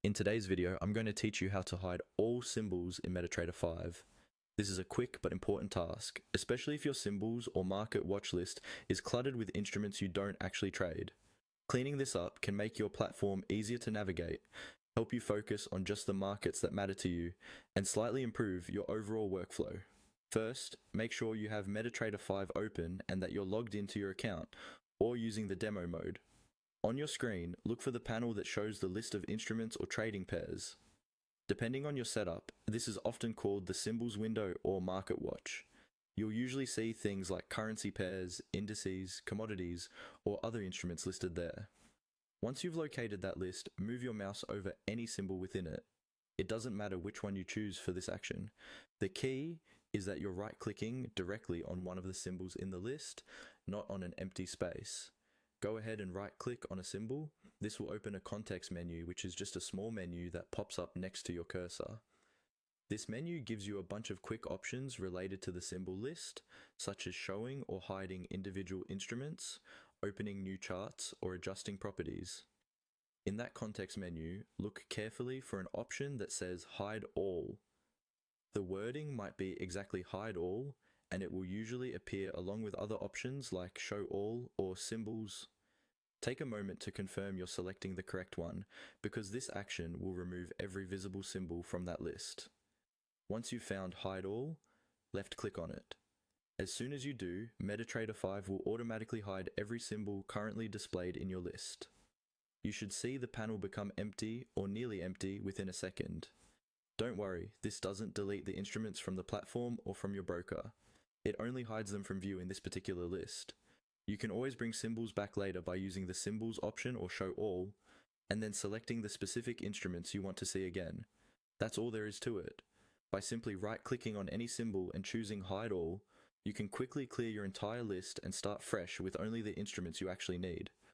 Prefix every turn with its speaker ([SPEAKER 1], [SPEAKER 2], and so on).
[SPEAKER 1] In today's video, I'm going to teach you how to hide all symbols in MetaTrader 5. This is a quick but important task, especially if your symbols or market watch list is cluttered with instruments you don't actually trade. Cleaning this up can make your platform easier to navigate, help you focus on just the markets that matter to you, and slightly improve your overall workflow. First, make sure you have MetaTrader 5 open and that you're logged into your account, or using the demo mode. On your screen, look for the panel that shows the list of instruments or trading pairs. Depending on your setup, this is often called the symbols window or market watch. You'll usually see things like currency pairs, indices, commodities, or other instruments listed there. Once you've located that list, move your mouse over any symbol within it. It doesn't matter which one you choose for this action. The key is that you're right-clicking directly on one of the symbols in the list, not on an empty space. Go ahead and right-click on a symbol. This will open a context menu, which is just a small menu that pops up next to your cursor. This menu gives you a bunch of quick options related to the symbol list, such as showing or hiding individual instruments, opening new charts, or adjusting properties. In that context menu, look carefully for an option that says Hide All. The wording might be exactly Hide All, and it will usually appear along with other options like Show All or Symbols. Take a moment to confirm you're selecting the correct one, because this action will remove every visible symbol from that list. Once you've found Hide All, left-click on it. As soon as you do, MetaTrader 5 will automatically hide every symbol currently displayed in your list. You should see the panel become empty or nearly empty within a second. Don't worry, this doesn't delete the instruments from the platform or from your broker. It only hides them from view in this particular list. You can always bring symbols back later by using the symbols option or show all, and then selecting the specific instruments you want to see again. That's all there is to it. By simply right-clicking on any symbol and choosing hide all, you can quickly clear your entire list and start fresh with only the instruments you actually need.